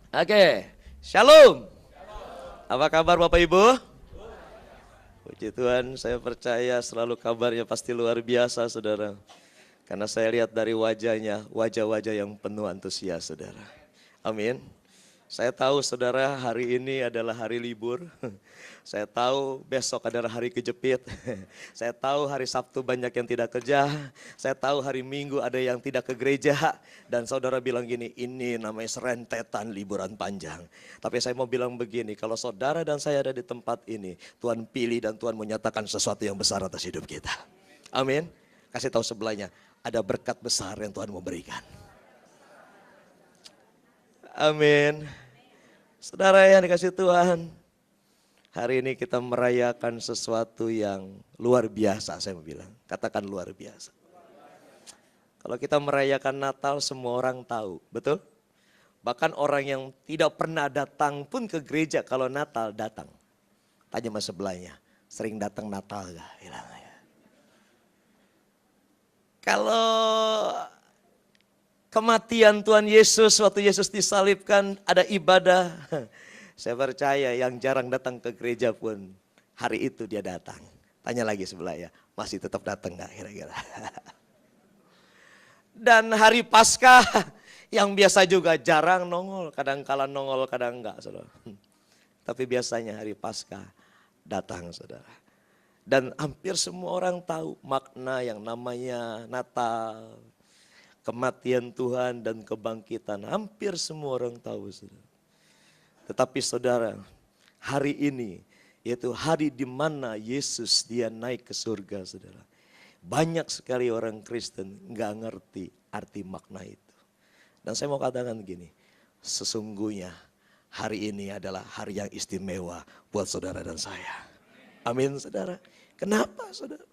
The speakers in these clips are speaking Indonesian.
Oke, Shalom. Apa kabar Bapak Ibu? Puji Tuhan, saya percaya selalu kabarnya pasti luar biasa saudara. Karena saya lihat dari wajahnya, wajah-wajah yang penuh antusias saudara. Amin. Saya tahu saudara hari ini adalah hari libur. Saya tahu besok adalah hari kejepit. Saya tahu hari Sabtu banyak yang tidak kerja. Saya tahu hari Minggu ada yang tidak ke gereja. Dan saudara bilang gini, ini namanya serentetan liburan panjang. Tapi saya mau bilang begini, kalau saudara dan saya ada di tempat ini, Tuhan pilih dan Tuhan menyatakan sesuatu yang besar atas hidup kita. Amin. Kasih tahu sebelahnya, ada berkat besar yang Tuhan mau berikan. Amin. Saudara yang dikasih Tuhan, hari ini kita merayakan sesuatu yang luar biasa, saya mau bilang. Katakan luar biasa. Kalau kita merayakan Natal semua orang tahu, betul? Bahkan orang yang tidak pernah datang pun ke gereja kalau Natal datang. Tanya sama sebelahnya, sering datang Natal gak? Bilang ya. Kalau kematian Tuhan Yesus, waktu Yesus disalibkan ada ibadah. Saya percaya yang jarang datang ke gereja pun hari itu dia datang. Tanya lagi sebelah ya, masih tetap datang gak kira-kira? Dan hari Paskah yang biasa juga jarang nongol, kadang kala nongol, kadang enggak saudara. Tapi biasanya hari Paskah datang saudara. Dan hampir semua orang tahu makna yang namanya Natal. Kematian Tuhan dan kebangkitan, hampir semua orang tahu saudara. Tetapi saudara, hari ini yaitu hari di mana Yesus dia naik ke surga saudara. Banyak sekali orang Kristen nggak ngerti arti makna itu. Dan saya mau katakan gini, sesungguhnya hari ini adalah hari yang istimewa buat saudara dan saya. Amin saudara. Kenapa saudara?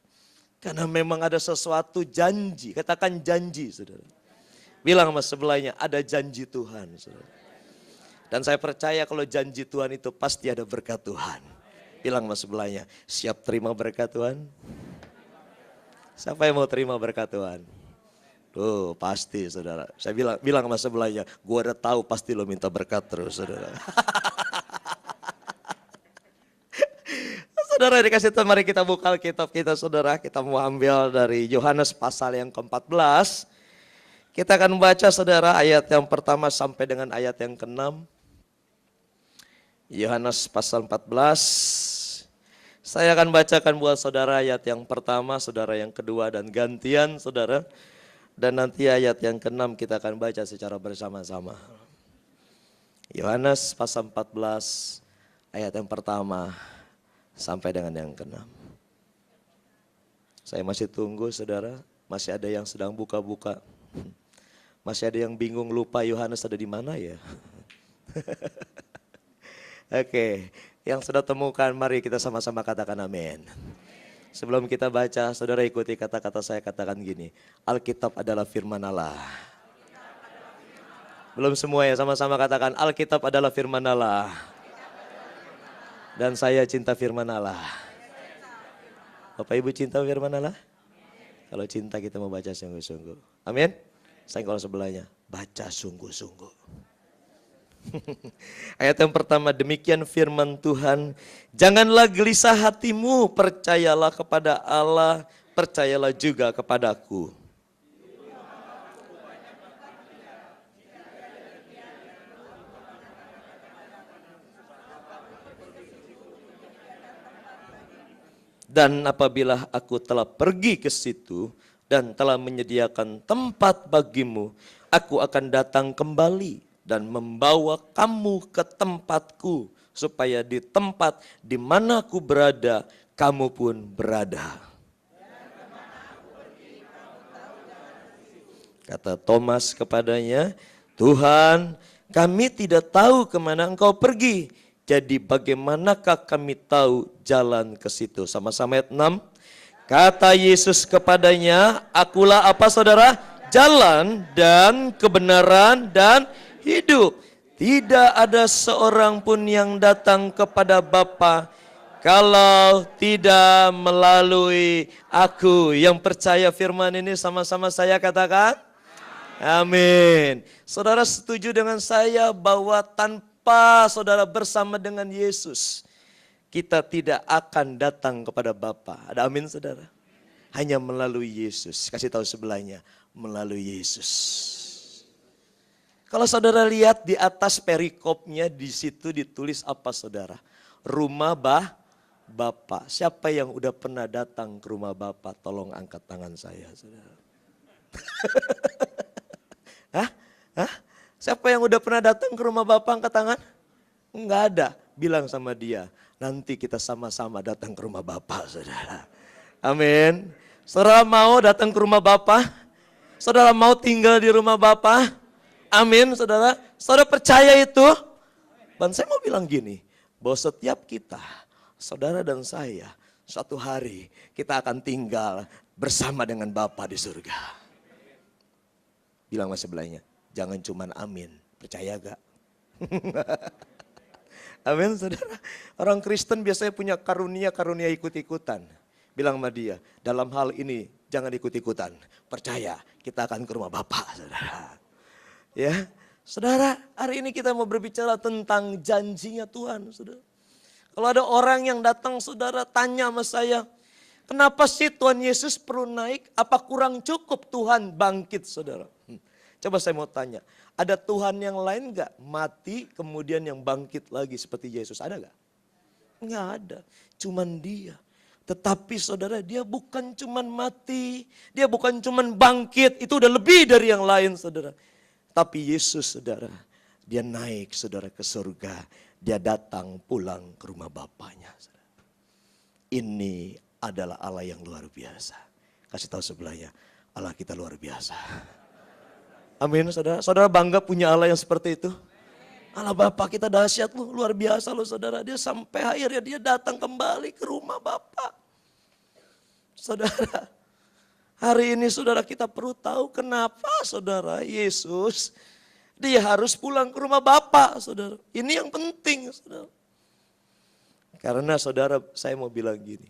Karena memang ada sesuatu janji, katakan janji saudara. Bilang sama sebelahnya, ada janji Tuhan saudara. Dan saya percaya kalau janji Tuhan itu pasti ada berkat Tuhan. Bilang sama sebelahnya, siap terima berkat Tuhan? Siapa yang mau terima berkat Tuhan? Tuh pasti saudara. Saya bilang sama sebelahnya, gua udah tahu pasti lo minta berkat terus saudara. Saudara dikasih Tuhan, mari kita buka Alkitab kita saudara. Kita mau ambil dari Yohanes pasal yang ke-14. Kita akan baca saudara ayat yang pertama sampai dengan ayat yang ke-6. Yohanes pasal 14. Saya akan bacakan buat saudara ayat yang pertama, saudara yang kedua dan gantian saudara. Dan nanti ayat yang ke-6 kita akan baca secara bersama-sama. Yohanes pasal 14 ayat yang pertama sampai dengan yang ke-6. Saya masih tunggu saudara, masih ada yang sedang buka-buka. Masih ada yang bingung lupa Yohanes ada di mana ya. Oke, yang sudah temukan mari kita sama-sama katakan amin. Sebelum kita baca, saudara ikuti kata-kata saya, katakan gini, Alkitab adalah firman Allah. Belum semua ya, sama-sama katakan Alkitab adalah firman Allah. Dan saya cinta firman Allah. Bapak Ibu cinta firman Allah? Kalau cinta kita mau baca sungguh-sungguh. Amin? Saya kalau sebelahnya, baca sungguh-sungguh. Ayat yang pertama, demikian firman Tuhan. Janganlah gelisah hatimu, percayalah kepada Allah, percayalah juga kepadaku. Dan apabila aku telah pergi ke situ dan telah menyediakan tempat bagimu, aku akan datang kembali dan membawa kamu ke tempatku, supaya di tempat di mana aku berada, kamu pun berada. Kata Thomas kepadanya, Tuhan, kami tidak tahu kemana engkau pergi. Jadi bagaimanakah kami tahu jalan ke situ? Sama-sama ayat 6. Kata Yesus kepadanya, akulah apa saudara? Jalan dan kebenaran dan hidup. Tidak ada seorang pun yang datang kepada Bapa kalau tidak melalui aku. Yang percaya firman ini sama-sama saya katakan. Amin. Saudara setuju dengan saya bahwa tanpa saudara bersama dengan Yesus, kita tidak akan datang kepada Bapa. Ada amin saudara? Hanya melalui Yesus. Kasih tahu sebelahnya, melalui Yesus. Kalau saudara lihat di atas perikopnya, di situ ditulis apa saudara? Rumah Bapa. Siapa yang udah pernah datang ke rumah Bapa? Tolong angkat tangan saya saudara. Hah? Hah? Siapa yang udah pernah datang ke rumah Bapak angkat tangan? Enggak ada. Bilang sama dia, nanti kita sama-sama datang ke rumah Bapak, saudara. Amin. Saudara mau datang ke rumah Bapak? Saudara mau tinggal di rumah Bapak? Amin, saudara. Saudara percaya itu? Dan saya mau bilang gini, bahwa setiap kita, saudara dan saya, suatu hari kita akan tinggal bersama dengan Bapa di surga. Bilang sama sebelahnya, jangan cuman amin, percaya gak? Amin saudara. Orang Kristen biasanya punya karunia ikut-ikutan. Bilang sama dia, dalam hal ini jangan ikut-ikutan. Percaya, kita akan ke rumah Bapa saudara. Ya, saudara, hari ini kita mau berbicara tentang janjinya Tuhan saudara. Kalau ada orang yang datang saudara tanya sama saya, kenapa sih Tuhan Yesus perlu naik? Apa kurang cukup Tuhan bangkit saudara? Coba saya mau tanya, ada Tuhan yang lain gak mati kemudian yang bangkit lagi seperti Yesus? Ada gak? Nggak ada, cuman dia. Tetapi saudara, dia bukan cuman mati, dia bukan cuman bangkit, itu udah lebih dari yang lain saudara. Tapi Yesus saudara, dia naik saudara ke surga, dia datang pulang ke rumah Bapaknya. Saudara. Ini adalah Allah yang luar biasa. Kasih tahu sebelahnya, Allah kita luar biasa. Amin saudara. Saudara bangga punya Allah yang seperti itu. Allah Bapa kita dahsyat loh, luar biasa loh saudara. Dia sampai akhirnya dia datang kembali ke rumah Bapa. Saudara, hari ini saudara kita perlu tahu kenapa saudara Yesus dia harus pulang ke rumah Bapa saudara. Ini yang penting saudara. Karena saudara saya mau bilang gini.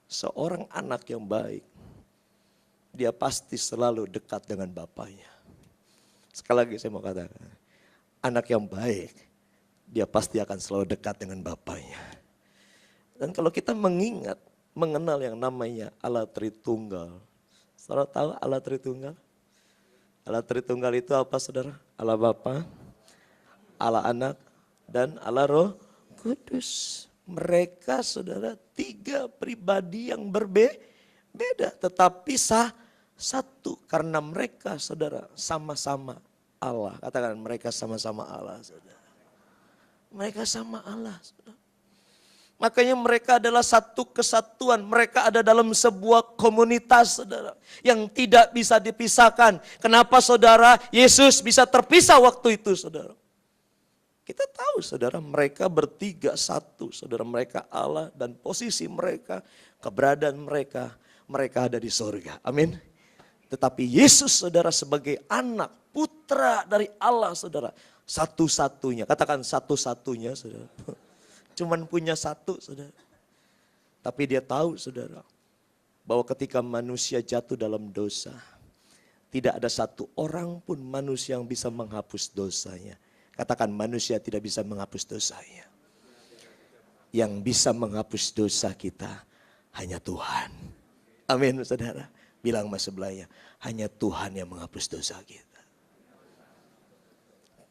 Seorang anak yang baik, dia pasti selalu dekat dengan bapaknya. Sekali lagi saya mau katakan, anak yang baik, dia pasti akan selalu dekat dengan bapaknya. Dan kalau kita mengenal yang namanya Allah Tritunggal. Saudara tahu Allah Tritunggal? Allah Tritunggal itu apa saudara? Allah Bapa, Allah Anak, dan Allah Roh Kudus. Mereka saudara 3 pribadi yang berbeda, tetapi satu, karena mereka saudara sama-sama Allah. Katakan mereka sama-sama Allah saudara. Mereka sama Allah saudara. Makanya mereka adalah satu kesatuan. Mereka ada dalam sebuah komunitas saudara. Yang tidak bisa dipisahkan. Kenapa saudara Yesus bisa terpisah waktu itu saudara? Kita tahu saudara mereka bertiga satu. Saudara mereka Allah dan posisi mereka, keberadaan mereka. Mereka ada di surga. Amin. Tetapi Yesus saudara sebagai anak, putra dari Allah saudara. Satu-satunya, katakan satu-satunya saudara. Cuman punya satu saudara. Tapi dia tahu saudara. Bahwa ketika manusia jatuh dalam dosa. Tidak ada satu orang pun manusia yang bisa menghapus dosanya. Katakan manusia tidak bisa menghapus dosanya. Yang bisa menghapus dosa kita hanya Tuhan. Amin saudara. Bilang sama sebelahnya, hanya Tuhan yang menghapus dosa kita.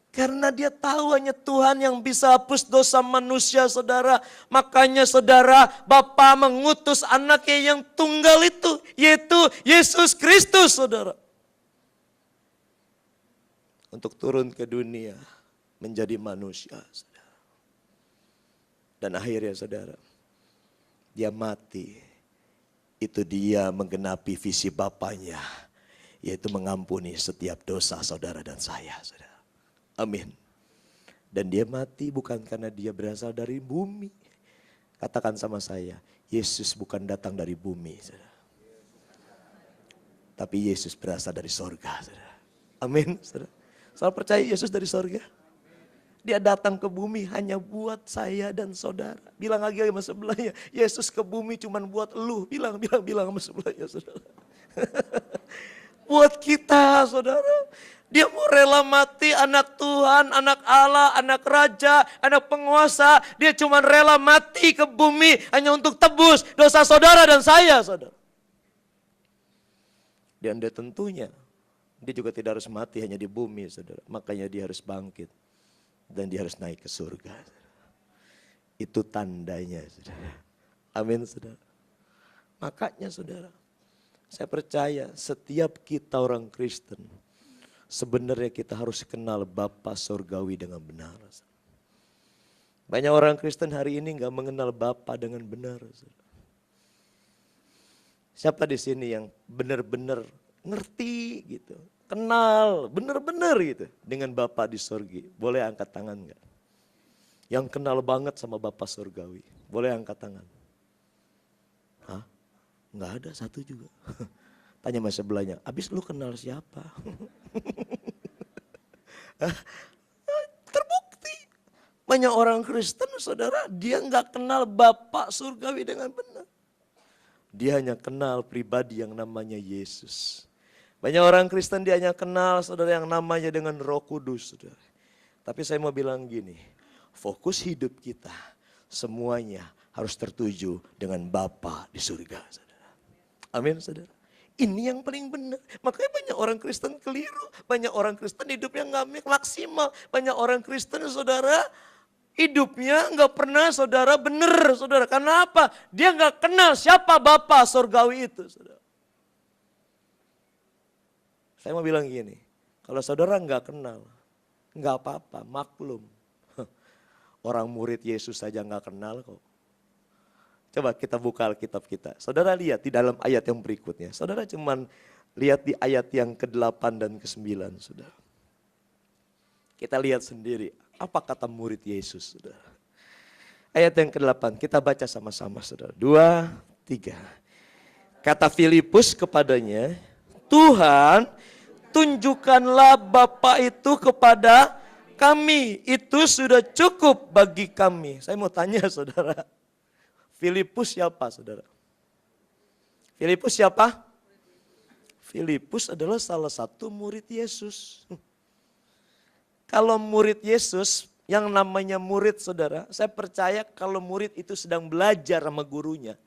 Karena dia tahu hanya Tuhan yang bisa hapus dosa manusia saudara. Makanya saudara, Bapa mengutus anaknya yang tunggal itu. Yaitu Yesus Kristus saudara. Untuk turun ke dunia menjadi manusia saudara. Dan akhirnya saudara, dia mati. Itu dia menggenapi visi Bapaknya, yaitu mengampuni setiap dosa saudara dan saya. Saudara. Amin. Dan dia mati bukan karena dia berasal dari bumi. Katakan sama saya, Yesus bukan datang dari bumi. Saudara. Tapi Yesus berasal dari sorga. Saudara. Amin. Saudara. Saudara percaya Yesus dari sorga? Dia datang ke bumi hanya buat saya dan saudara. Bilang lagi sama sebelahnya, Yesus ke bumi cuma buat lu. Bilang sama sebelahnya saudara. buat kita, saudara. Dia mau rela mati, anak Tuhan, anak Allah, anak raja, anak penguasa. Dia cuma rela mati ke bumi hanya untuk tebus dosa saudara dan saya, saudara. Dan dia tentunya, dia juga tidak harus mati hanya di bumi, saudara. Makanya dia harus bangkit. Dan dia harus naik ke surga. Itu tandanya, saudara. Amin, saudara. Makanya, saudara, saya percaya setiap kita orang Kristen, sebenarnya kita harus kenal Bapa Surgawi dengan benar. Banyak orang Kristen hari ini gak mengenal Bapa dengan benar. Siapa di sini yang benar-benar ngerti gitu, kenal benar-benar gitu dengan Bapa di surga? Boleh angkat tangan gak? Yang kenal banget sama Bapa Surgawi, boleh angkat tangan? Hah? Gak ada satu juga. Tanya sama sebelahnya, abis lu kenal siapa? Terbukti. Banyak orang Kristen, saudara, dia gak kenal Bapa Surgawi dengan benar. Dia hanya kenal pribadi yang namanya Yesus. Banyak orang Kristen dia hanya kenal, saudara, yang namanya dengan Roh Kudus, saudara. Tapi saya mau bilang gini, fokus hidup kita semuanya harus tertuju dengan Bapa di surga, saudara. Amin, saudara. Ini yang paling benar. Makanya banyak orang Kristen keliru. Banyak orang Kristen hidupnya gak maksimal. Banyak orang Kristen, saudara, hidupnya gak pernah, saudara, benar, saudara. Karena apa? Dia gak kenal siapa Bapa Surgawi itu, saudara. Saya mau bilang gini, kalau saudara gak kenal, gak apa-apa, maklum. Orang murid Yesus saja gak kenal kok. Coba kita buka Alkitab kita. Saudara lihat di dalam ayat yang berikutnya. Saudara cuman lihat di ayat yang ke-8 dan ke-9, saudara. Kita lihat sendiri apa kata murid Yesus, saudara. Ayat yang ke-8 kita baca sama-sama, saudara. 2, 3. Kata Filipus kepadanya, Tuhan, tunjukkanlah Bapa itu kepada kami. Itu sudah cukup bagi kami. Saya mau tanya, saudara. Filipus siapa, saudara? Filipus siapa? Filipus adalah salah satu murid Yesus. Kalau murid Yesus, yang namanya murid, saudara, saya percaya kalau murid itu sedang belajar sama gurunya,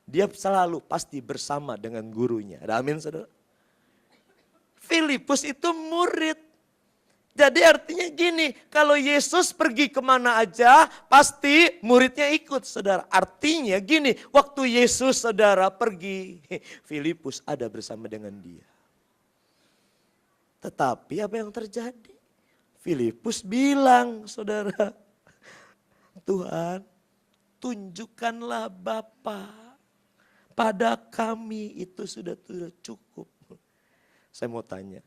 dia selalu pasti bersama dengan gurunya. Ada amin, saudara? Filipus itu murid. Jadi artinya gini, kalau Yesus pergi kemana aja, pasti muridnya ikut, saudara. Artinya gini, waktu Yesus, saudara, pergi, Filipus ada bersama dengan dia. Tetapi apa yang terjadi? Filipus bilang, saudara, Tuhan, tunjukkanlah Bapa pada kami, itu sudah cukup. Saya mau tanya.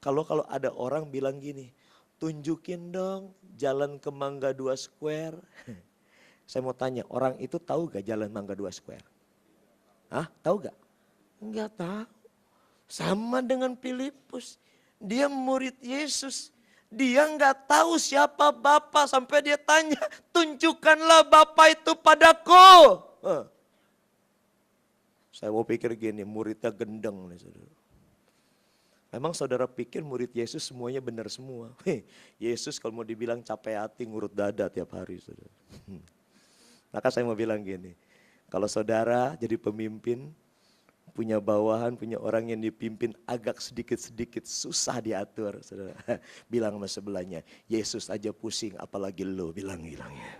Kalau ada orang bilang gini, tunjukin dong jalan ke Mangga 2 Square. Saya mau tanya, orang itu tahu gak jalan Mangga 2 Square? Hah, tahu gak? Enggak tahu. Sama dengan Filipus, dia murid Yesus. Dia enggak tahu siapa Bapa sampai dia tanya, tunjukkanlah Bapa itu padaku. Saya mau pikir gini, muridnya gendeng nih, saudara. Memang saudara pikir murid Yesus semuanya benar semua? Yesus kalau mau dibilang capek hati ngurut dada tiap hari, saudara. Maka saya mau bilang gini, kalau saudara jadi pemimpin, punya bawahan, punya orang yang dipimpin agak sedikit-sedikit susah diatur, saudara. Bilang sama sebelahnya, Yesus aja pusing apalagi lo, bilang-bilangnya.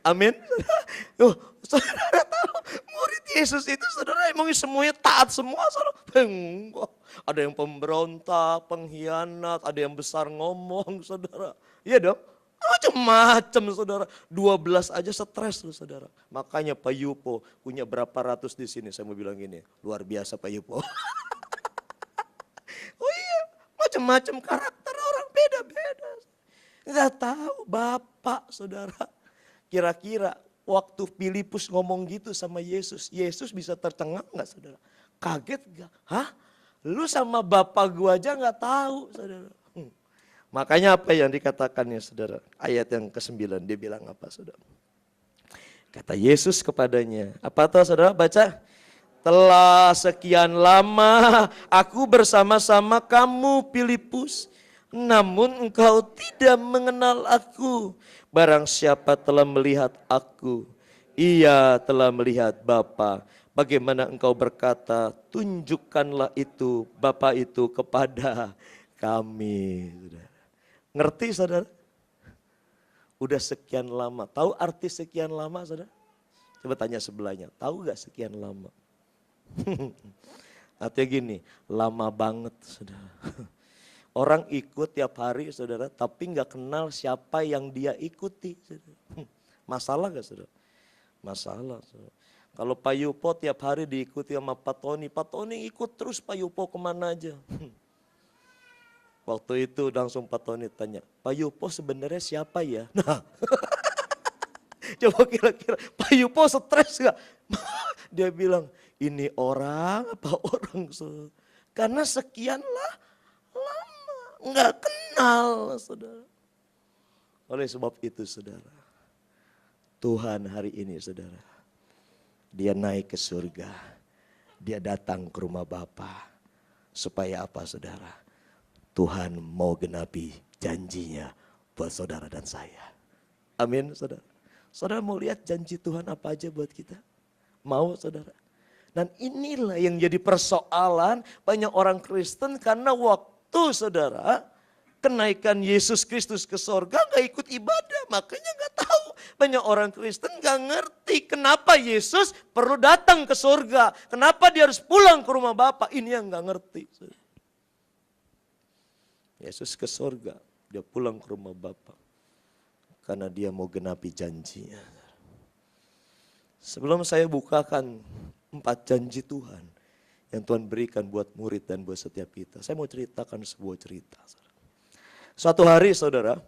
Amin. Saudara tahu murid Yesus itu, saudara, emang semuanya taat semua, saudara. Ada yang pemberontak, pengkhianat, ada yang besar ngomong, saudara. Iya dong, macam-macam, saudara. 12 aja stres loh, saudara. Makanya Pak Yupo punya berapa ratus di sini, saya mau bilang gini, luar biasa Pak Yupo. Oh iya, macam-macam karakter orang beda-beda. Nggak tahu Bapak, saudara. Kira-kira waktu Filipus ngomong gitu sama Yesus, Yesus bisa tercengang gak, saudara? Kaget gak? Hah? Lu sama Bapak gua aja gak tahu, saudara. Makanya apa yang dikatakannya, saudara? Ayat yang ke-9 dia bilang apa, saudara? Kata Yesus kepadanya, apa tuh, saudara? Baca. Telah sekian lama aku bersama-sama kamu, Filipus, namun engkau tidak mengenal aku. Barang siapa telah melihat aku, ia telah melihat Bapa. Bagaimana engkau berkata, tunjukkanlah itu, Bapa itu kepada kami. Ngerti saudara? Udah sekian lama. Tahu arti sekian lama saudara? Coba tanya sebelahnya, tahu gak sekian lama? Artinya gini, lama banget saudara. Orang ikut tiap hari saudara, tapi gak kenal siapa yang dia ikuti. Saudara. Masalah gak saudara? Masalah saudara. Kalau Pak Yupo tiap hari diikuti sama Pak Tony ikut terus Pak Yupo kemana aja. Waktu itu langsung Pak Tony tanya, Pak Yupo sebenarnya siapa ya? Nah, coba kira-kira Pak Yupo stres gak? Dia bilang, ini orang apa orang? Karena sekianlah lama, nggak kenal saudara. Oleh sebab itu saudara, Tuhan hari ini saudara, dia naik ke surga, dia datang ke rumah Bapa. Supaya apa saudara? Tuhan mau genapi janjinya buat saudara dan saya. Amin saudara. Saudara mau lihat janji Tuhan apa aja buat kita? Mau saudara? Dan inilah yang jadi persoalan banyak orang Kristen karena waktu saudara kenaikan Yesus Kristus ke sorga gak ikut ibadah. Makanya gak tahu. Banyak orang Kristen gak ngerti kenapa Yesus perlu datang ke sorga. Kenapa dia harus pulang ke rumah Bapa. Ini yang gak ngerti. Yesus ke sorga, dia pulang ke rumah Bapa. Karena dia mau genapi janjinya. Sebelum saya bukakan 4 janji Tuhan yang Tuhan berikan buat murid dan buat setiap kita. Saya mau ceritakan sebuah cerita. Suatu hari saudara,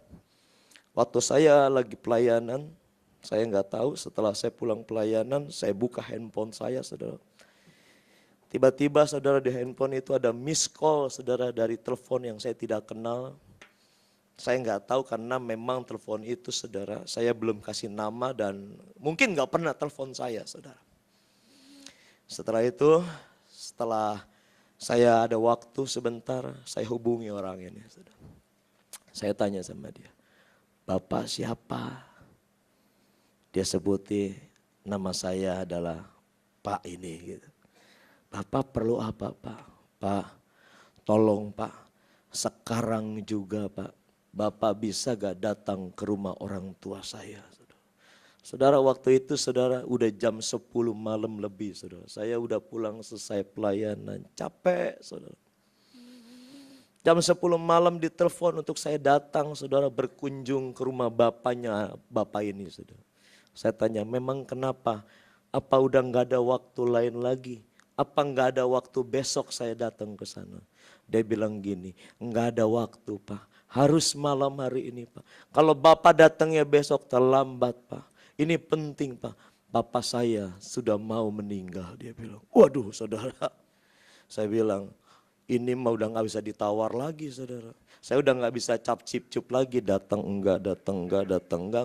waktu saya lagi pelayanan, saya nggak tahu setelah saya pulang pelayanan, saya buka handphone saya saudara. Tiba-tiba saudara di handphone itu ada miss call saudara dari telepon yang saya tidak kenal. Saya nggak tahu karena memang telepon itu saudara, saya belum kasih nama dan mungkin nggak pernah telepon saya saudara. Setelah itu, setelah saya ada waktu sebentar, saya hubungi orang ini saudara. Saya tanya sama dia, Bapak siapa? Dia sebuti nama saya adalah Pak ini gitu. Bapak perlu apa Pak? Pak, tolong Pak, sekarang juga Pak, Bapak bisa gak datang ke rumah orang tua saya? Saudara waktu itu saudara udah jam 10 malam lebih saudara. Saya udah pulang selesai pelayanan, capek saudara. Jam 10 malam ditelepon untuk saya datang saudara berkunjung ke rumah bapaknya, bapak ini saudara. Saya tanya memang kenapa? Apa udah gak ada waktu lain lagi? Apa nggak ada waktu besok saya datang ke sana? Dia bilang gini, nggak ada waktu Pak, harus malam hari ini Pak. Kalau Bapak datangnya besok terlambat Pak, ini penting Pak. Bapak saya sudah mau meninggal, dia bilang. Waduh saudara, saya bilang ini mah udah nggak bisa ditawar lagi saudara. Saya udah nggak bisa cap-cip-cup lagi, datang enggak,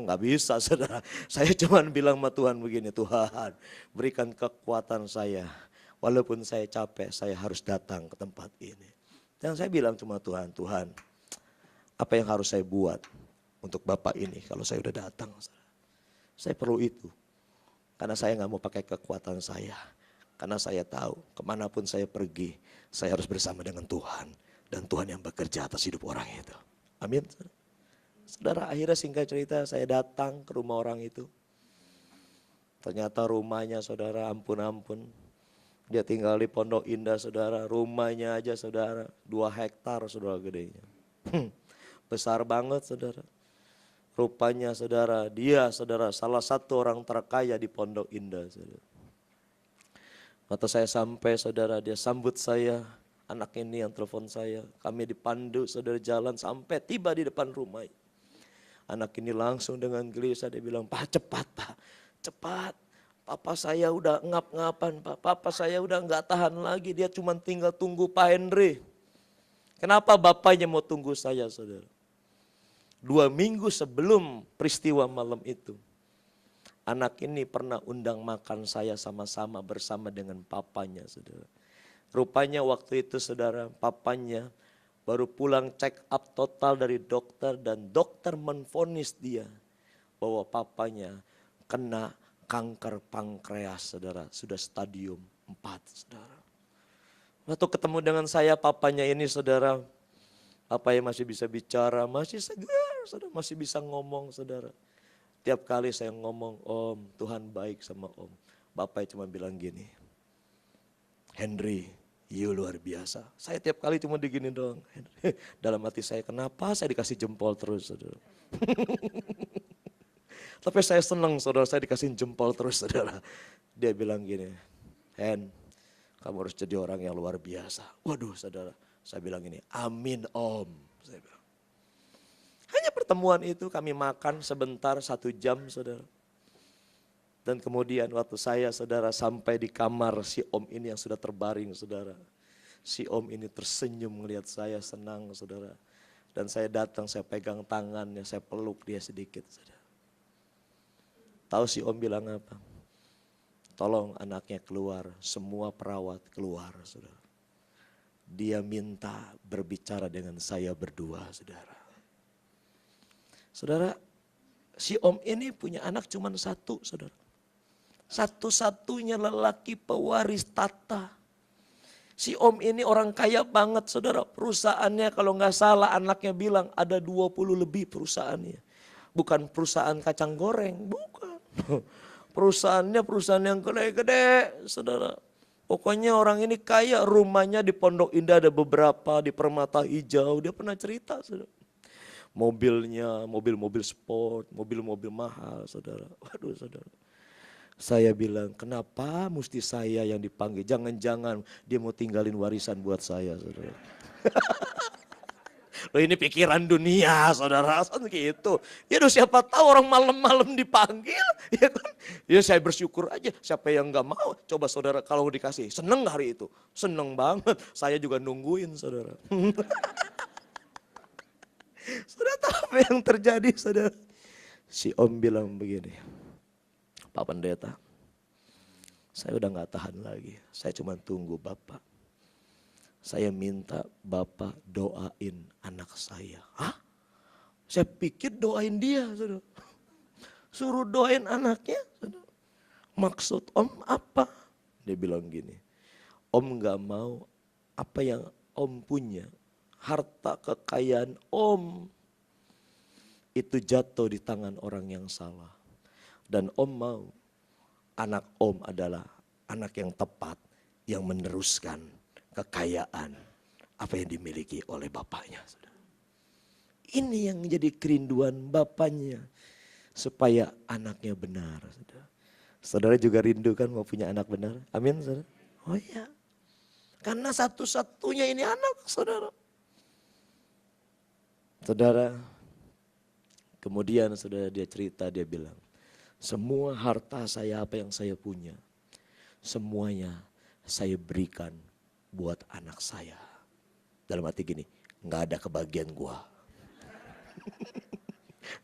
nggak bisa saudara. Saya cuma bilang sama Tuhan begini, Tuhan berikan kekuatan saya. Walaupun saya capek, saya harus datang ke tempat ini. Dan saya bilang cuma Tuhan, Tuhan, apa yang harus saya buat untuk Bapak ini kalau saya udah datang? Saya perlu itu. Karena saya nggak mau pakai kekuatan saya. Karena saya tahu kemanapun saya pergi, saya harus bersama dengan Tuhan. Dan Tuhan yang bekerja atas hidup orang itu. Amin. Saudara, akhirnya singkat cerita saya datang ke rumah orang itu. Ternyata rumahnya saudara ampun-ampun. Dia tinggal di Pondok Indah saudara, rumahnya aja saudara 2 hektar saudara gedenya. Besar banget saudara. Rupanya saudara, dia saudara salah satu orang terkaya di Pondok Indah saudara. Waktu saya sampai saudara, dia sambut saya, anak ini yang telepon saya. Kami dipandu saudara jalan sampai tiba di depan rumah. Anak ini langsung dengan gelisah dia bilang, Pak cepat Pak, cepat. Papa saya udah ngap-ngapan Pak, papa saya udah gak tahan lagi, dia cuma tinggal tunggu Pak Henry. Kenapa bapaknya mau tunggu saya saudara? 2 minggu sebelum peristiwa malam itu, Anak ini pernah undang makan saya sama-sama bersama dengan papanya, saudara. Rupanya waktu itu saudara, papanya baru pulang check up total dari dokter dan dokter menvonis dia bahwa papanya kena kanker pankreas, saudara. Sudah stadium 4, saudara. Waktu ketemu dengan saya, papanya ini saudara, apa yang masih bisa bicara, masih segar, saudara, masih bisa ngomong, saudara. Tiap kali saya ngomong, Om, Tuhan baik sama Om. Bapak cuma bilang gini, Henry, you luar biasa. Saya tiap kali cuma digini dong. Dalam hati saya, kenapa saya dikasih jempol terus, saudara. Tapi saya senang, saudara, saya dikasih jempol terus, saudara. Dia bilang gini, Hen, kamu harus jadi orang yang luar biasa. Waduh, saudara, saya bilang gini, amin Om. Saya bilang. Hanya pertemuan itu kami makan sebentar 1 jam, saudara. Dan kemudian waktu saya, saudara, sampai di kamar si Om ini yang sudah terbaring, saudara. Si Om ini tersenyum melihat saya senang, saudara. Dan saya datang, saya pegang tangannya, saya peluk dia sedikit, saudara. Tahu si Om bilang apa? Tolong anaknya keluar, semua perawat keluar, saudara. Dia minta berbicara dengan saya berdua, saudara. Saudara, si Om ini punya anak cuma 1, saudara. Satu-satunya lelaki pewaris tata. Si Om ini orang kaya banget, saudara. Perusahaannya kalau nggak salah anaknya bilang ada 20 lebih perusahaannya. Bukan perusahaan kacang goreng, bukan. Perusahaannya perusahaan yang gede-gede, saudara. Pokoknya orang ini kaya, rumahnya di Pondok Indah ada beberapa, di Permata Hijau. Dia pernah cerita, saudara. Mobilnya, mobil-mobil sport, mobil-mobil mahal, saudara. Waduh, saudara. Saya bilang, kenapa mesti saya yang dipanggil? Jangan-jangan dia mau tinggalin warisan buat saya, saudara. Loh ini pikiran dunia, saudara, gitu. Ya siapa tahu orang malam-malam dipanggil, ya kan? Ya saya bersyukur aja, siapa yang nggak mau. Coba saudara kalau dikasih, seneng hari itu? Seneng banget, saya juga nungguin, saudara. Saudara tahu apa yang terjadi, saudara? Si Om bilang begini, Pak Pendeta, saya udah gak tahan lagi, saya cuma tunggu Bapak. Saya minta Bapak doain anak saya. Hah? Saya pikir doain dia, saudara. Suruh doain anaknya, saudara. Maksud Om apa? Dia bilang gini, Om gak mau apa yang Om punya, harta kekayaan Om itu jatuh di tangan orang yang salah. Dan Om mau anak Om adalah anak yang tepat, yang meneruskan kekayaan apa yang dimiliki oleh bapaknya. Ini yang menjadi kerinduan bapaknya, supaya anaknya benar. Saudara juga rindu kan mau punya anak benar? Amin, saudara? Oh iya, karena satu-satunya ini anak, saudara. Saudara, kemudian saudara dia cerita, dia bilang, semua harta saya, apa yang saya punya, semuanya saya berikan buat anak saya. Dalam hati gini, nggak ada kebagian gua.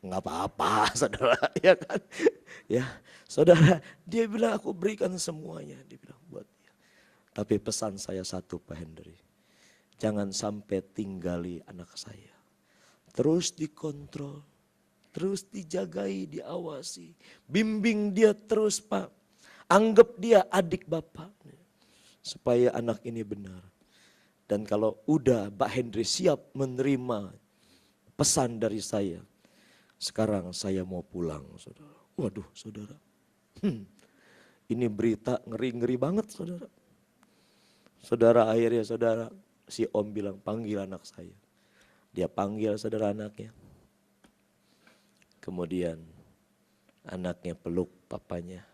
Nggak apa-apa, saudara, ya kan? Ya, saudara, dia bilang aku berikan semuanya, dia bilang buat dia. Tapi pesan saya satu, Pak Henry, jangan sampai tinggali anak saya. Terus dikontrol, terus dijagai, diawasi, bimbing dia terus, Pak. Anggap dia adik Bapak, supaya anak ini benar. Dan kalau udah Pak Henry siap menerima pesan dari saya, sekarang saya mau pulang, saudara. Waduh, saudara. Ini berita ngeri-ngeri banget, saudara. Saudara, akhirnya saudara, si Om bilang panggil anak saya. Dia panggil saudara anaknya. Kemudian anaknya peluk papanya.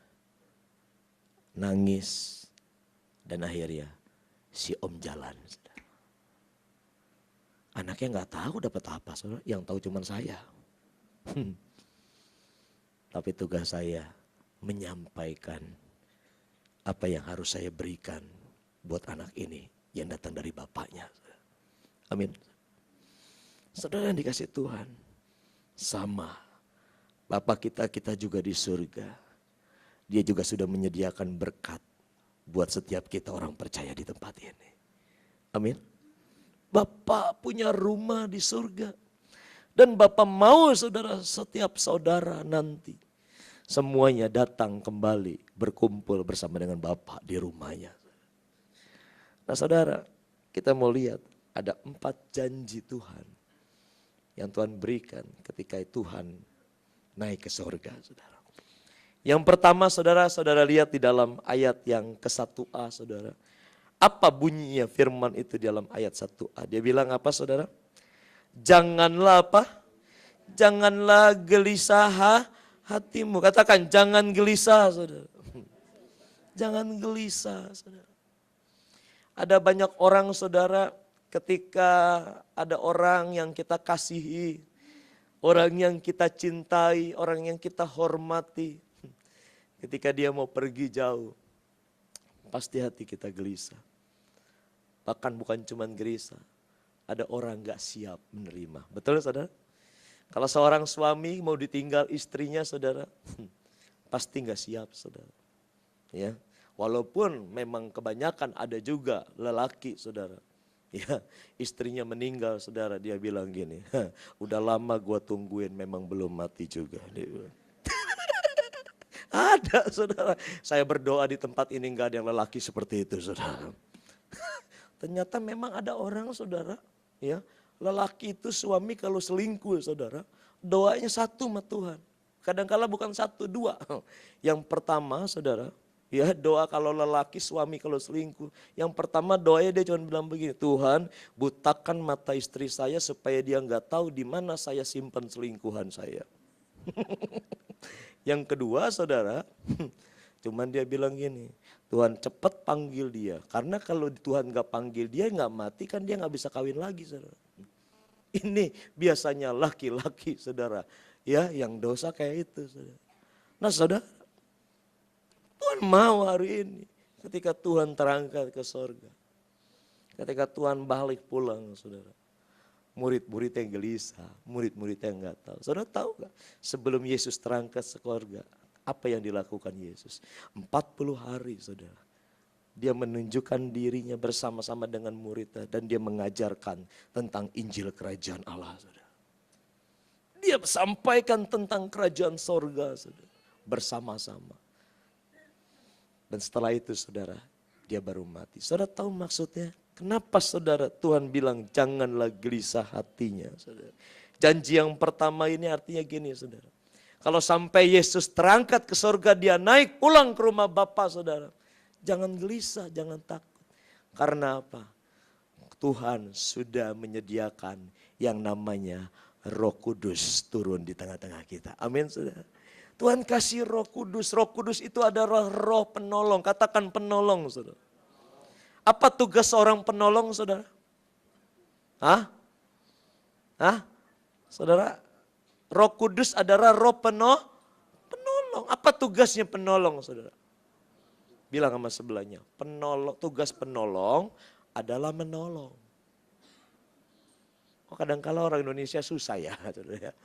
Nangis. Dan akhirnya si Om jalan. Saudara. Anaknya gak tahu dapat apa, saudara. Yang tahu cuma saya. Tapi tugas saya menyampaikan apa yang harus saya berikan buat anak ini yang datang dari bapaknya. Amin. Saudara yang dikasih Tuhan, sama Bapak kita juga di surga. Dia juga sudah menyediakan berkat buat setiap kita orang percaya di tempat ini. Amin. Bapak punya rumah di surga. Dan Bapak mau saudara, setiap saudara nanti semuanya datang kembali berkumpul bersama dengan Bapak di rumahnya. Nah saudara, kita mau lihat ada 4 janji Tuhan yang Tuhan berikan ketika Tuhan naik ke surga, saudara. Yang pertama saudara lihat di dalam ayat yang ke-1a, saudara. Apa bunyinya firman itu di dalam ayat 1a? Dia bilang apa, saudara? Janganlah apa? Janganlah gelisah hatimu. Katakan jangan gelisah, saudara. Jangan gelisah, saudara. Ada banyak orang, saudara, ketika ada orang yang kita kasihi, orang yang kita cintai, orang yang kita hormati, ketika dia mau pergi jauh, pasti hati kita gelisah. Bahkan bukan cuma gelisah, ada orang gak siap menerima. Betul saudara? Kalau seorang suami mau ditinggal istrinya, saudara, pasti gak siap, saudara. Ya, walaupun memang kebanyakan ada juga lelaki, saudara. Ya, istrinya meninggal, saudara, dia bilang gini, udah lama gua tungguin, memang belum mati juga. Dia bilang. Ada, saudara. Saya berdoa di tempat ini gak ada yang lelaki seperti itu, saudara. Ternyata memang ada orang, saudara, ya, lelaki itu suami kalau selingkuh, saudara, doanya satu sama Tuhan. Kadang-kala bukan 1, 2. Yang pertama, saudara, ya, doa kalau lelaki suami kalau selingkuh, yang pertama doanya dia cuma bilang begini, Tuhan butakan mata istri saya supaya dia nggak tahu di mana saya simpan selingkuhan saya. Yang kedua, saudara, cuman dia bilang gini, Tuhan cepat panggil dia. Karena kalau Tuhan gak panggil dia, gak mati kan dia gak bisa kawin lagi, saudara. Ini biasanya laki-laki, saudara, ya, yang dosa kayak itu, saudara. Nah saudara, Tuhan mau hari ini ketika Tuhan terangkat ke sorga, ketika Tuhan balik pulang, saudara, murid-murid yang gelisah, murid-murid yang gak tahu. Saudara tahu gak sebelum Yesus terangkat ke sorga, apa yang dilakukan Yesus? 40 hari, saudara. Dia menunjukkan dirinya bersama-sama dengan muridnya dan dia mengajarkan tentang Injil Kerajaan Allah, saudara. Dia sampaikan tentang kerajaan sorga, saudara, bersama-sama. Dan setelah itu, saudara, dia baru mati. Saudara tahu maksudnya? Kenapa, saudara, Tuhan bilang janganlah gelisah hatinya, saudara. Janji yang pertama ini artinya gini, saudara. Kalau sampai Yesus terangkat ke surga, dia naik pulang ke rumah Bapa, saudara. Jangan gelisah, jangan takut. Karena apa? Tuhan sudah menyediakan yang namanya Roh Kudus turun di tengah-tengah kita. Amin, saudara. Tuhan kasih Roh Kudus. Roh Kudus itu adalah roh penolong. Katakan penolong, saudara. Apa tugas seorang penolong, saudara? Hah? Saudara? Roh Kudus adalah roh penolong. Apa tugasnya penolong, saudara? Bilang sama sebelahnya, tugas penolong adalah menolong. Oh, kadang-kala orang Indonesia susah ya, saudara.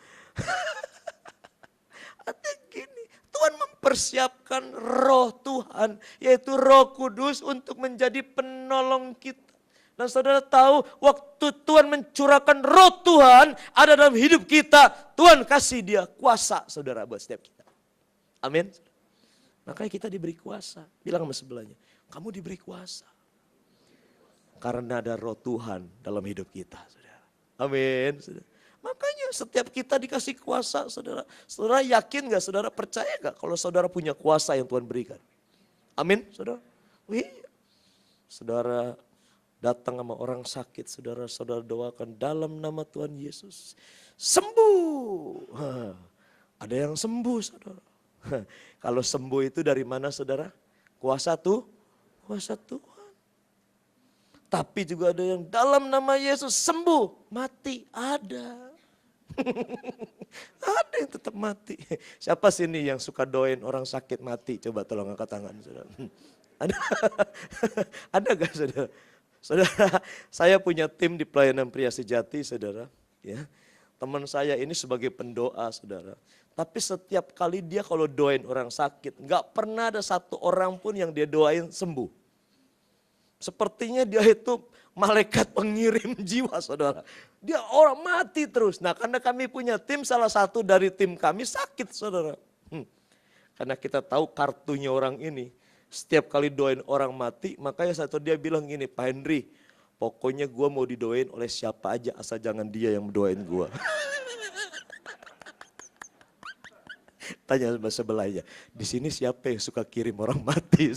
Artinya gini, Tuhan mempersiapkan roh Tuhan, yaitu Roh Kudus untuk menjadi penolong kita. Dan saudara tahu waktu Tuhan mencurahkan roh Tuhan ada dalam hidup kita. Tuhan kasih dia kuasa, saudara, buat setiap kita. Amin. Makanya kita diberi kuasa. Bilang sama sebelahnya, kamu diberi kuasa. Karena ada roh Tuhan dalam hidup kita, saudara. Amin. Saudara. Makanya setiap kita dikasih kuasa, saudara. Saudara yakin gak, saudara percaya gak kalau saudara punya kuasa yang Tuhan berikan? Amin, saudara. Wih, saudara datang sama orang sakit, saudara doakan dalam nama Tuhan Yesus. Sembuh. Ada yang sembuh, saudara. Kalau sembuh itu dari mana, saudara? Kuasa Tuhan. Tapi juga ada yang dalam nama Yesus sembuh, mati, ada. Ada yang tetap mati. Siapa sini yang suka doain orang sakit mati? Coba tolong angkat tangan, saudara. Ada? Ada gak, saudara? Saudara, saya punya tim di pelayanan pria sejati, saudara. Ya, teman saya ini sebagai pendoa, saudara. Tapi setiap kali dia kalau doain orang sakit, nggak pernah ada satu orang pun yang dia doain sembuh. Sepertinya dia itu malaikat pengirim jiwa, saudara. Dia orang mati terus. Nah, karena kami punya tim, salah satu dari tim kami sakit, saudara. Karena kita tahu kartunya orang ini. Setiap kali doain orang mati, makanya satu dia bilang gini, Pak Henry, pokoknya gue mau didoain oleh siapa aja, asal jangan dia yang mendoain gue. Tanya sebelahnya, di sini siapa yang suka kirim orang mati?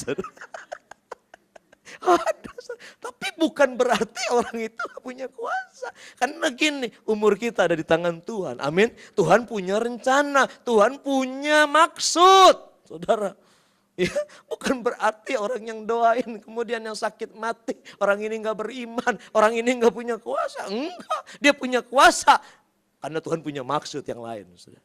Tapi bukan berarti orang itu gak punya kuasa. Karena gini, umur kita ada di tangan Tuhan. Amin. Tuhan punya rencana, Tuhan punya maksud. Saudara, ya, bukan berarti orang yang doain kemudian yang sakit mati, orang ini gak beriman, orang ini gak punya kuasa. Enggak, dia punya kuasa. Karena Tuhan punya maksud yang lain. Saudara.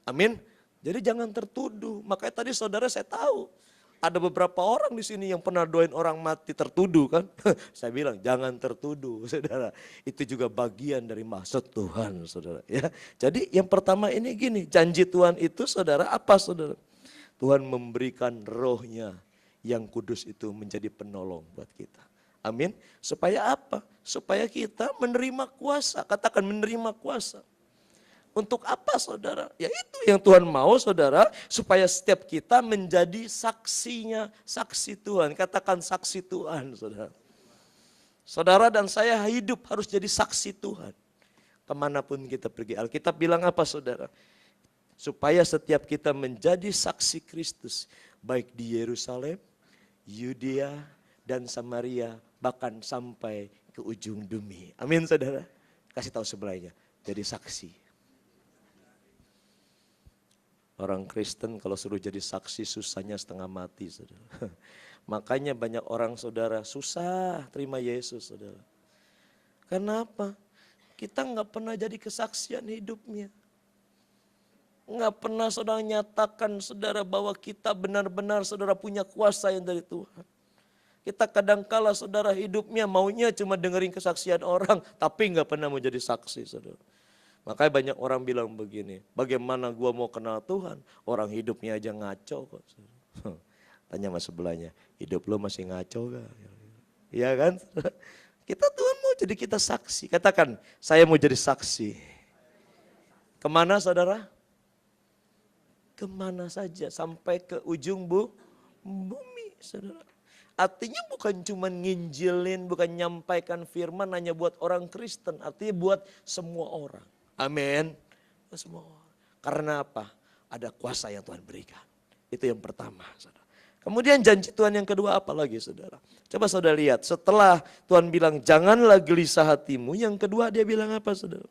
Amin. Jadi jangan tertuduh. Makanya tadi saudara saya tahu. Ada beberapa orang di sini yang pernah doain orang mati tertuduh kan. Saya bilang jangan tertuduh saudara. Itu juga bagian dari maksud Tuhan saudara. Ya. Jadi yang pertama ini gini. Janji Tuhan itu saudara apa saudara? Tuhan memberikan rohnya yang kudus itu menjadi penolong buat kita. Amin. Supaya apa? Supaya kita menerima kuasa. Katakan menerima kuasa. Untuk apa saudara? Ya itu yang Tuhan mau saudara. Supaya setiap kita menjadi saksinya, saksi Tuhan. Katakan saksi Tuhan saudara. Saudara dan saya hidup harus jadi saksi Tuhan. Kemanapun kita pergi. Alkitab bilang apa saudara? Supaya setiap kita menjadi saksi Kristus. Baik di Yerusalem, Yudea dan Samaria. Bahkan sampai ke ujung bumi. Amin saudara. Kasih tahu sebelahnya. Jadi saksi. Orang Kristen kalau suruh jadi saksi susahnya setengah mati saudara. Makanya banyak orang saudara susah terima Yesus saudara. Kenapa? Kita nggak pernah jadi kesaksian hidupnya. Nggak pernah saudara nyatakan saudara bahwa kita benar-benar saudara punya kuasa yang dari Tuhan. Kita kadangkala saudara hidupnya maunya cuma dengerin kesaksian orang. Tapi nggak pernah mau jadi saksi saudara. Makanya banyak orang bilang begini, bagaimana gua mau kenal Tuhan? Orang hidupnya aja ngaco kok. Tanya sama sebelahnya, hidup lo masih ngaco gak? Iya kan? Kita Tuhan mau jadi kita saksi. Katakan, saya mau jadi saksi. Kemana saudara? Kemana saja, sampai ke ujung bumi saudara. Artinya bukan cuma nginjilin, bukan nyampaikan firman hanya buat orang Kristen. Artinya buat semua orang. Amin. Semua orang. Karena apa? Ada kuasa yang Tuhan berikan. Itu yang pertama. Saudara. Kemudian janji Tuhan yang kedua apa lagi saudara? Coba saudara lihat. Setelah Tuhan bilang janganlah gelisah hatimu. Yang kedua dia bilang apa saudara?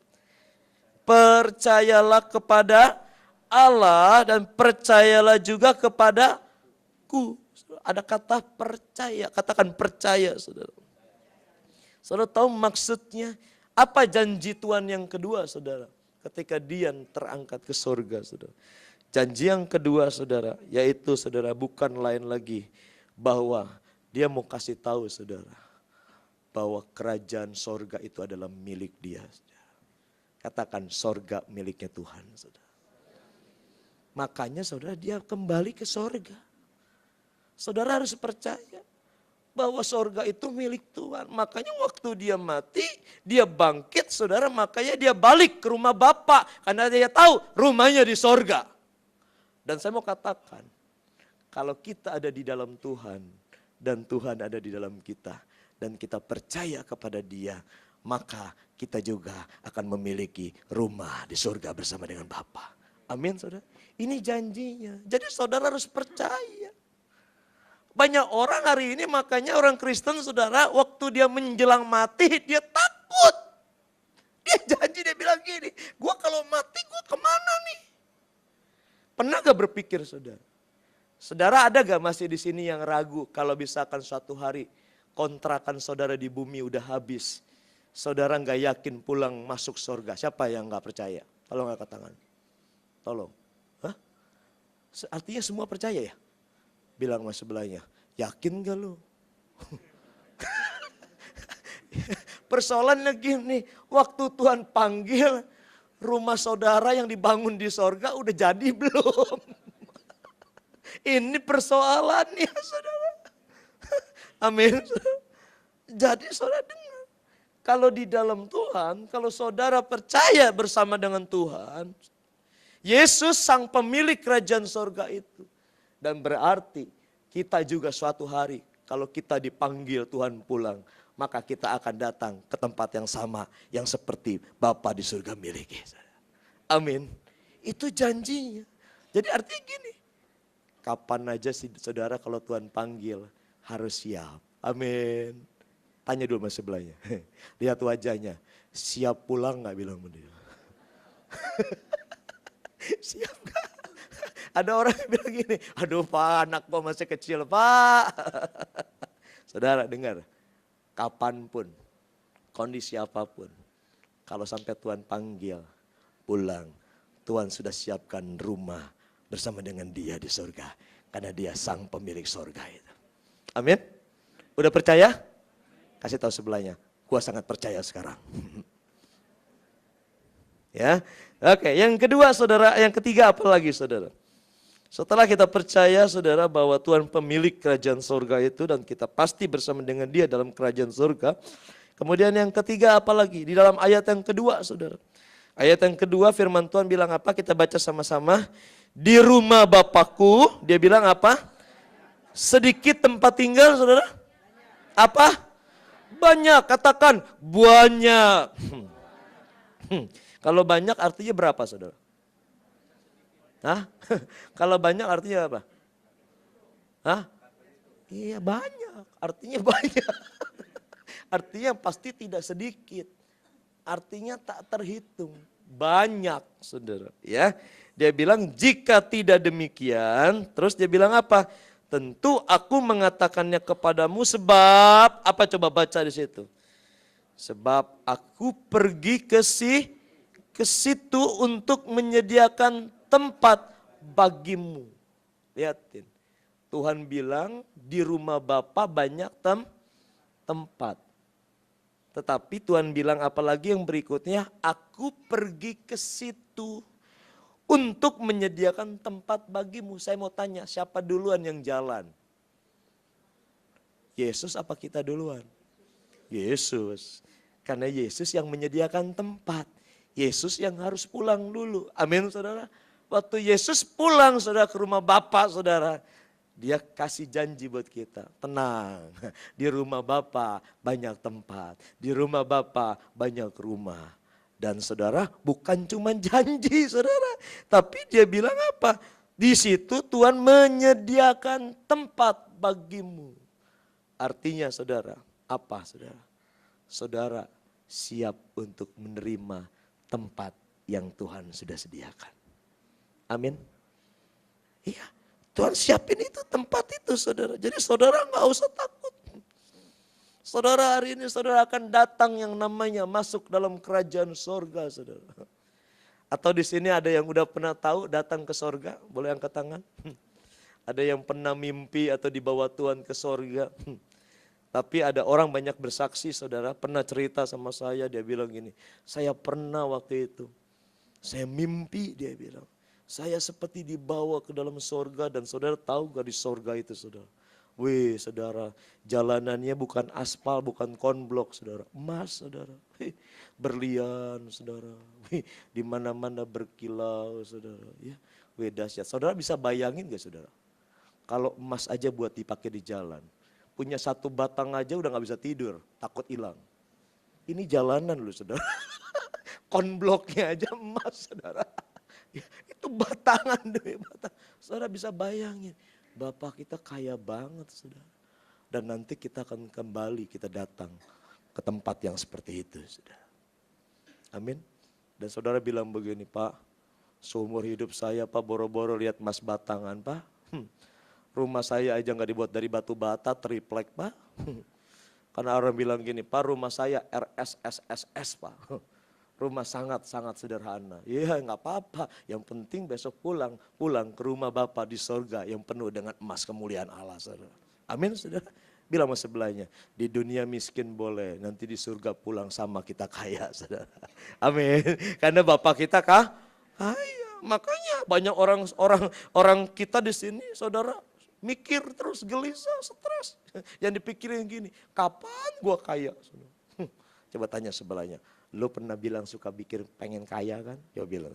Percayalah kepada Allah dan percayalah juga kepadaku. Ada kata percaya. Katakan percaya saudara. Saudara tahu maksudnya? Apa janji Tuhan yang kedua saudara? Ketika dia terangkat ke surga saudara. Janji yang kedua saudara, yaitu saudara bukan lain lagi. Bahwa dia mau kasih tahu saudara. Bahwa kerajaan surga itu adalah milik dia. Saudara. Katakan surga miliknya Tuhan saudara. Makanya saudara dia kembali ke surga. Saudara harus percaya. Bahwa sorga itu milik Tuhan. Makanya waktu dia mati, dia bangkit saudara. Makanya dia balik ke rumah Bapa. Karena dia tahu rumahnya di sorga. Dan saya mau katakan, kalau kita ada di dalam Tuhan. Dan Tuhan ada di dalam kita. Dan kita percaya kepada dia. Maka kita juga akan memiliki rumah di sorga bersama dengan Bapa. Amin saudara. Ini janjinya. Jadi saudara harus percaya. Banyak orang hari ini makanya orang Kristen saudara waktu dia menjelang mati dia takut. Dia janji dia bilang gini, gua kalau mati gua kemana nih? Pernah gak berpikir saudara? Saudara ada gak masih di sini yang ragu kalau misalkan suatu hari kontrakan saudara di bumi udah habis. Saudara gak yakin pulang masuk surga. Siapa yang gak percaya? Tolong angkat tangan. Tolong. Hah? Artinya semua percaya ya? Bilang sama sebelahnya, yakin gak lu? Persoalannya gini, waktu Tuhan panggil, Rumah saudara yang dibangun di sorga udah jadi belum? Ini persoalannya saudara. Amin. Jadi saudara dengar. Kalau di dalam Tuhan, kalau saudara percaya bersama dengan Tuhan, Yesus sang pemilik kerajaan sorga itu. Dan berarti kita juga suatu hari kalau kita dipanggil Tuhan pulang, maka kita akan datang ke tempat yang sama yang seperti Bapa di surga miliki. Amin. Itu janjinya. Jadi artinya gini, kapan aja sih saudara kalau Tuhan panggil harus siap. Amin. Tanya dulu sama sebelahnya. Lihat wajahnya. Siap pulang gak bilang dia. Siap gak? Ada orang yang bilang gini. Aduh Pak, anak gua masih kecil Pak. Saudara dengar. Kapanpun, kondisi apapun. Kalau sampai Tuhan panggil pulang. Tuhan sudah siapkan rumah bersama dengan dia di surga. Karena dia sang pemilik surga itu. Amin. Udah percaya? Kasih tahu sebelahnya, gua sangat percaya sekarang. Ya, oke. Yang kedua saudara, yang ketiga apa lagi saudara? Setelah kita percaya saudara bahwa Tuhan pemilik kerajaan surga itu dan kita pasti bersama dengan dia dalam kerajaan surga. Kemudian yang ketiga apa lagi? Di dalam ayat yang kedua saudara. Ayat yang kedua firman Tuhan bilang apa? Kita baca sama-sama. Di rumah Bapakku, dia bilang apa? Sedikit tempat tinggal saudara. Apa? Banyak, katakan banyak. Kalau banyak artinya berapa saudara? Hah? Kalau banyak artinya apa? Hah? Iya banyak, artinya banyak. Artinya pasti tidak sedikit. Artinya tak terhitung. Banyak saudara. Ya, dia bilang jika tidak demikian, terus dia bilang apa? Tentu aku mengatakannya kepadamu sebab, apa coba baca di situ? Sebab aku pergi ke situ untuk menyediakan tempat bagimu. Lihatin, Tuhan bilang di rumah Bapa banyak tempat. Tetapi Tuhan bilang apalagi yang berikutnya, aku pergi ke situ. Untuk menyediakan tempat bagimu. Saya mau tanya, siapa duluan yang jalan? Yesus apa kita duluan? Yesus. Karena Yesus yang menyediakan tempat. Yesus yang harus pulang dulu. Amin saudara. Waktu Yesus pulang saudara ke rumah Bapa saudara. Dia kasih janji buat kita. Tenang, di rumah Bapa banyak tempat. Di rumah Bapa banyak rumah. Dan saudara bukan cuma janji saudara. Tapi dia bilang apa? Di situ Tuhan menyediakan tempat bagimu. Artinya saudara, apa saudara? Saudara siap untuk menerima tempat yang Tuhan sudah sediakan. Amin. Iya, Tuhan siapin itu tempat itu saudara. Jadi saudara gak usah takut. Saudara hari ini saudara akan datang yang namanya masuk dalam kerajaan sorga saudara. Atau di sini ada yang udah pernah tahu datang ke sorga? Boleh angkat tangan? Ada yang pernah mimpi atau dibawa Tuhan ke sorga? Tapi ada orang banyak bersaksi saudara, pernah cerita sama saya, dia bilang gini, saya pernah waktu itu, saya mimpi dia bilang. Saya seperti dibawa ke dalam sorga dan saudara tahu gak di sorga itu saudara? Wih saudara, jalanannya bukan aspal, bukan konblok saudara, emas saudara, berlian saudara, di mana-mana berkilau saudara, ya, wih dahsyat. Saudara bisa bayangin gak saudara, kalau emas aja buat dipakai di jalan, punya satu batang aja udah gak bisa tidur, takut hilang. Ini jalanan loh saudara, konbloknya aja emas saudara, itu batangan deh, batang. Saudara bisa bayangin. Bapak kita kaya banget saudara. Dan nanti kita akan kembali, kita datang ke tempat yang seperti itu saudara. Amin. Dan saudara bilang begini, Pak, seumur hidup saya Pak boro-boro lihat emas batangan Pak. Rumah saya aja gak dibuat dari batu bata, triplek Pak. Karena orang bilang gini, Pak rumah saya RSSSS Pak. Rumah sangat-sangat sederhana. Iya gak apa-apa. Yang penting besok pulang ke rumah Bapa di sorga yang penuh dengan emas kemuliaan Allah. Saudara. Amin saudara. Bilang sama sebelahnya, di dunia miskin boleh, nanti di surga pulang sama kita kaya, saudara. Amin. Karena Bapak kita kaya. Makanya banyak orang kita di sini, saudara, mikir terus, gelisah, stres. Yang dipikirin gini, kapan gua kaya? Coba tanya sebelahnya, lu pernah bilang suka pikir pengen kaya kan? Coba bilang.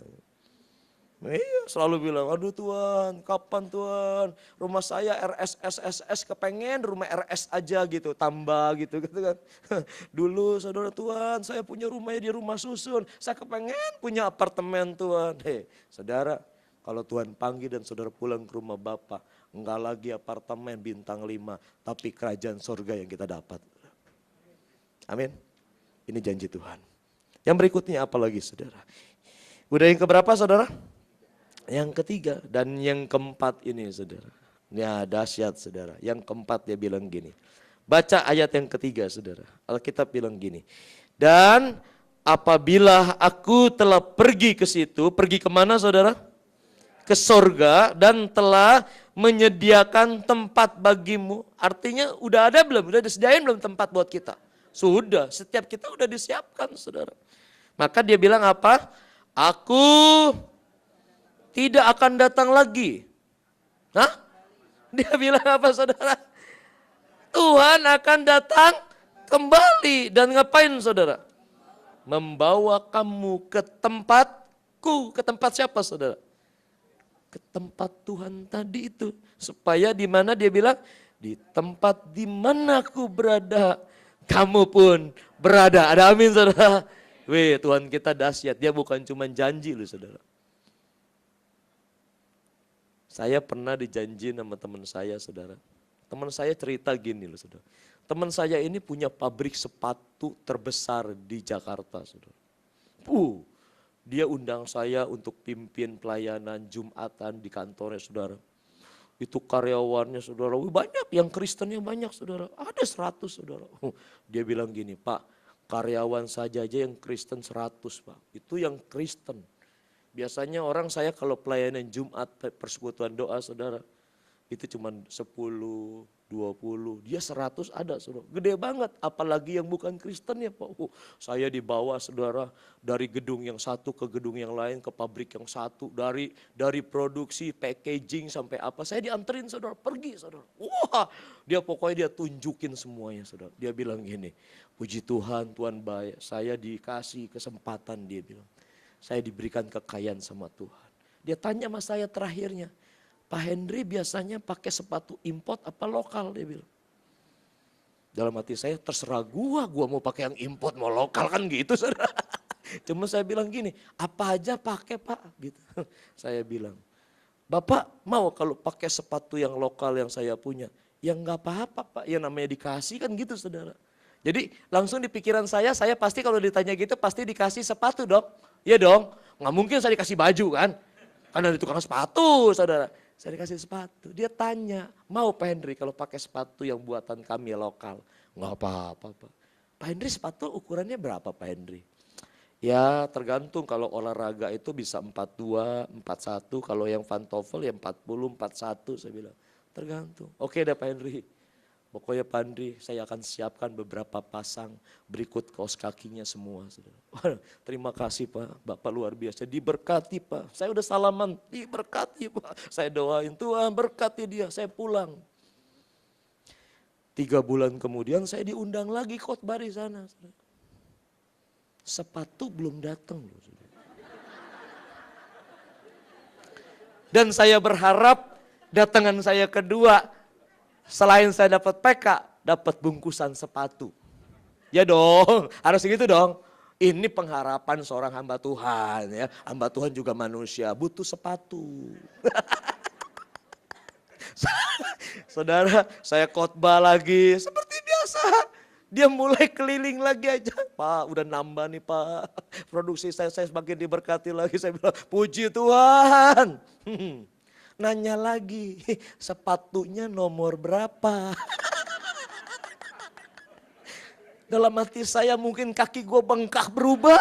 Iya, selalu bilang, aduh Tuhan, kapan Tuhan, rumah saya RS kepengen rumah RS aja gitu, tambah gitu kan. Dulu saudara Tuhan, saya punya rumahnya di rumah susun, saya kepengen punya apartemen Tuhan. Hei, saudara, kalau Tuhan panggil dan saudara pulang ke rumah Bapak, enggak lagi apartemen bintang 5, tapi kerajaan surga yang kita dapat. Amin. Ini janji Tuhan. Yang berikutnya apa lagi saudara? Udah yang keberapa saudara? Yang ketiga dan yang keempat ini saudara. Ya dahsyat saudara. Yang keempat dia bilang gini. Baca ayat yang ketiga saudara. Alkitab bilang gini. Dan apabila aku telah pergi ke situ. Pergi kemana saudara? Ke sorga dan telah menyediakan tempat bagimu. Artinya udah ada belum? Udah disediain belum tempat buat kita? Sudah. Setiap kita udah disiapkan saudara. Maka dia bilang apa? Aku tidak akan datang lagi. Hah? Dia bilang apa saudara? Tuhan akan datang kembali. Dan ngapain saudara? Membawa kamu ke tempatku. Ke tempat siapa saudara? Ke tempat Tuhan tadi itu. Supaya di mana dia bilang? Di tempat di mana aku berada, kamu pun berada. Ada amin saudara? Wih, Tuhan kita dahsyat. Dia bukan cuma janji loh saudara. Saya pernah dijanjiin sama teman saya saudara. Teman saya cerita gini loh saudara. Teman saya ini punya pabrik sepatu terbesar di Jakarta saudara. Dia undang saya untuk pimpin pelayanan Jumatan di kantornya saudara. Itu karyawannya saudara, banyak yang Kristennya banyak saudara. Ada 100 saudara. Dia bilang gini, Pak, karyawan saja aja yang Kristen 100 Pak. Itu yang Kristen. Biasanya orang saya kalau pelayanan Jumat persekutuan doa saudara, itu cuma 10, 20, dia 100 ada saudara. Gede banget, apalagi yang bukan Kristen ya Pak. Saya dibawa saudara dari gedung yang satu ke gedung yang lain, ke pabrik yang satu. Dari produksi, packaging sampai apa, saya dianterin saudara, pergi saudara. Wah, dia pokoknya dia tunjukin semuanya saudara. Dia bilang gini, puji Tuhan, Tuhan baik, saya dikasih kesempatan dia bilang. Saya diberikan kekayaan sama Tuhan. Dia tanya sama saya terakhirnya, Pak Henry biasanya pakai sepatu import apa lokal dia bilang. Dalam hati saya terserah gua mau pakai yang import mau lokal kan gitu saudara. Cuma saya bilang gini, apa aja pakai Pak gitu. Saya bilang, Bapak mau kalau pakai sepatu yang lokal yang saya punya, ya nggak apa-apa Pak, ya namanya dikasih kan gitu saudara. Jadi langsung di pikiran saya pasti kalau ditanya gitu pasti dikasih sepatu dong. Iya dong, nggak mungkin saya dikasih baju kan. Kan dari tukang sepatu saudara. Saya dikasih sepatu. Dia tanya, mau Pak Henry kalau pakai sepatu yang buatan kami lokal? Nggak apa-apa Pak. Pak Henry sepatu ukurannya berapa Pak Henry? Ya tergantung kalau olahraga itu bisa 42, 41. Kalau yang pantofel ya 40, 41 saya bilang. Tergantung. Oke deh Pak Henry. Pokoknya Pak Andri, saya akan siapkan beberapa pasang berikut kaos kakinya semua. Saudara. Terima kasih Pak, Bapak luar biasa. Diberkati Pak, saya udah salaman, diberkati Pak. Saya doain Tuhan berkati dia, saya pulang. 3 bulan kemudian saya diundang lagi khotbah di sana. Saudara. Sepatu belum datang. Dan saya berharap datangan saya kedua, selain saya dapat PK, dapat bungkusan sepatu. Ya dong, harus gitu dong. Ini pengharapan seorang hamba Tuhan ya. Hamba Tuhan juga manusia, butuh sepatu. Saudara, saya khotbah lagi seperti biasa. Dia mulai keliling lagi aja. Pak, udah nambah nih Pak. Produksi saya semakin diberkati lagi. Saya bilang, puji Tuhan. Nanya lagi, sepatunya nomor berapa? Dalam hati saya mungkin kaki gue bengkak berubah.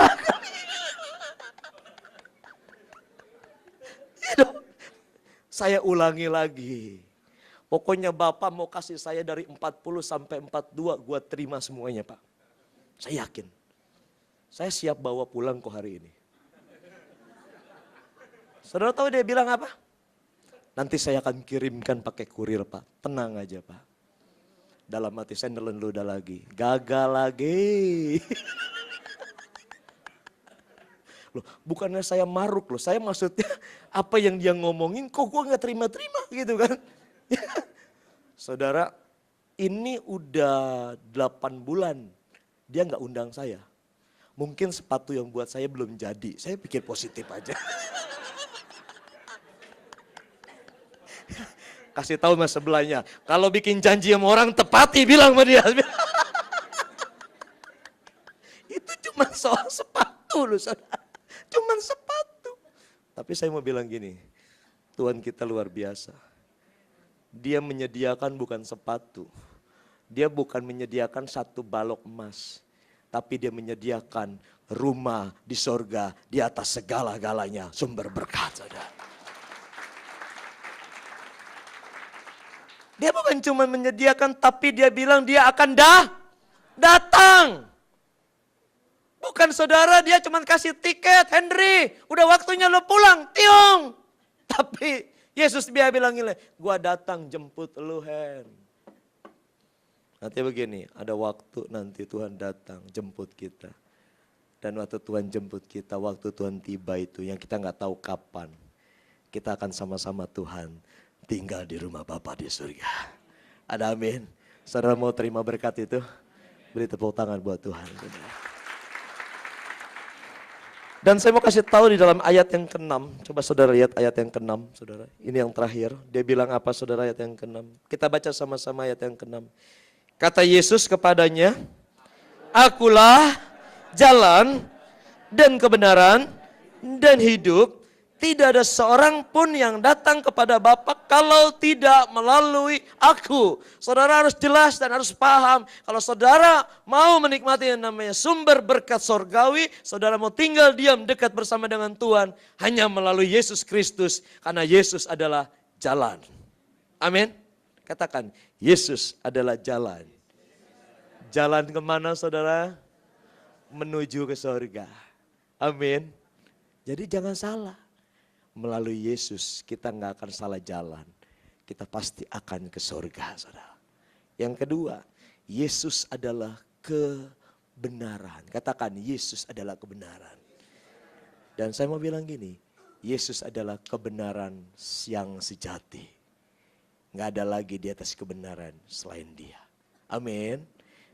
Saya ulangi lagi. Pokoknya Bapak mau kasih saya dari 40 sampai 42, gua terima semuanya Pak. Saya yakin. Saya siap bawa pulang kok hari ini. Saudara tahu dia bilang apa? Nanti saya akan kirimkan pakai kurir Pak. Tenang aja Pak. Dalam hati saya nelen ludah lagi. Gagal lagi. Loh, bukannya saya maruk loh. Saya maksudnya apa yang dia ngomongin kok gua gak terima-terima gitu kan. Saudara, ini udah 8 bulan dia gak undang saya. Mungkin sepatu yang buat saya belum jadi. Saya pikir positif aja. Kasih tahu mas sebelahnya, kalau bikin janji sama orang tepati bilang sama dia. Itu cuma soal sepatu loh saudara. Cuma sepatu. Tapi saya mau bilang gini, Tuhan kita luar biasa. Dia menyediakan bukan sepatu. Dia bukan menyediakan satu balok emas. Tapi dia menyediakan rumah di sorga di atas segala-galanya sumber berkat saudara. Dia bukan cuma menyediakan tapi dia bilang dia akan datang. Bukan saudara dia cuma kasih tiket, Henry udah waktunya lo pulang, tiung. Tapi Yesus dia bilang gini, gua datang jemput lu Hen. Nanti begini, ada waktu nanti Tuhan datang jemput kita. Dan waktu Tuhan jemput kita, waktu Tuhan tiba itu yang kita gak tahu kapan. Kita akan sama-sama Tuhan tinggal di rumah Bapa di surga. Ada amin. Saudara mau terima berkat itu? Beri tepuk tangan buat Tuhan. Dan saya mau kasih tahu di dalam ayat yang ke-6. Coba saudara lihat ayat yang ke-6, saudara. Ini yang terakhir. Dia bilang apa saudara ayat yang ke-6. Kita baca sama-sama ayat yang ke-6. Kata Yesus kepadanya, Akulah jalan dan kebenaran dan hidup. Tidak ada seorang pun yang datang kepada Bapa kalau tidak melalui aku. Saudara harus jelas dan harus paham. Kalau saudara mau menikmati yang namanya sumber berkat sorgawi, saudara mau tinggal diam dekat bersama dengan Tuhan, hanya melalui Yesus Kristus. Karena Yesus adalah jalan. Amin. Katakan, Yesus adalah jalan. Jalan kemana saudara? Menuju ke sorga. Amin. Jadi jangan salah. Melalui Yesus kita nggak akan salah jalan. Kita pasti akan ke sorga saudara. Yang kedua, Yesus adalah kebenaran. Katakan, Yesus adalah kebenaran. Dan saya mau bilang gini, Yesus adalah kebenaran yang sejati. Nggak ada lagi di atas kebenaran selain Dia. Amin.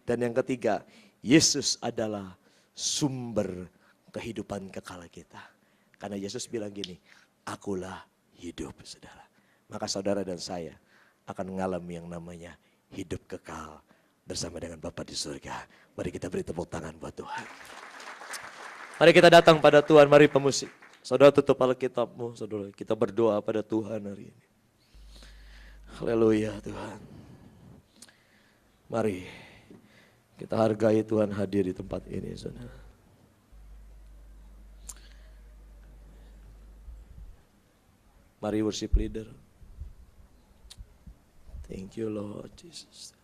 Dan yang ketiga, Yesus adalah sumber kehidupan kekal kita. Karena Yesus bilang gini, Akulah hidup saudara. Maka saudara dan saya akan mengalami yang namanya hidup kekal bersama dengan Bapa di surga. Mari kita beri tepuk tangan buat Tuhan. Mari kita datang pada Tuhan, mari pemusik. Saudara tutup Alkitabmu, saudara. Kita berdoa pada Tuhan hari ini. Haleluya Tuhan. Mari kita hargai Tuhan hadir di tempat ini saudara. Mari worship leader. Thank you Lord Jesus.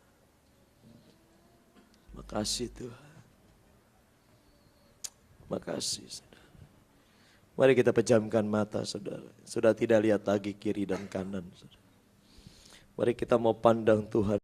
Makasih Tuhan. Makasih saudara. Mari kita pejamkan mata saudara. Sudah tidak lihat lagi kiri dan kanan saudara. Mari kita mau pandang Tuhan.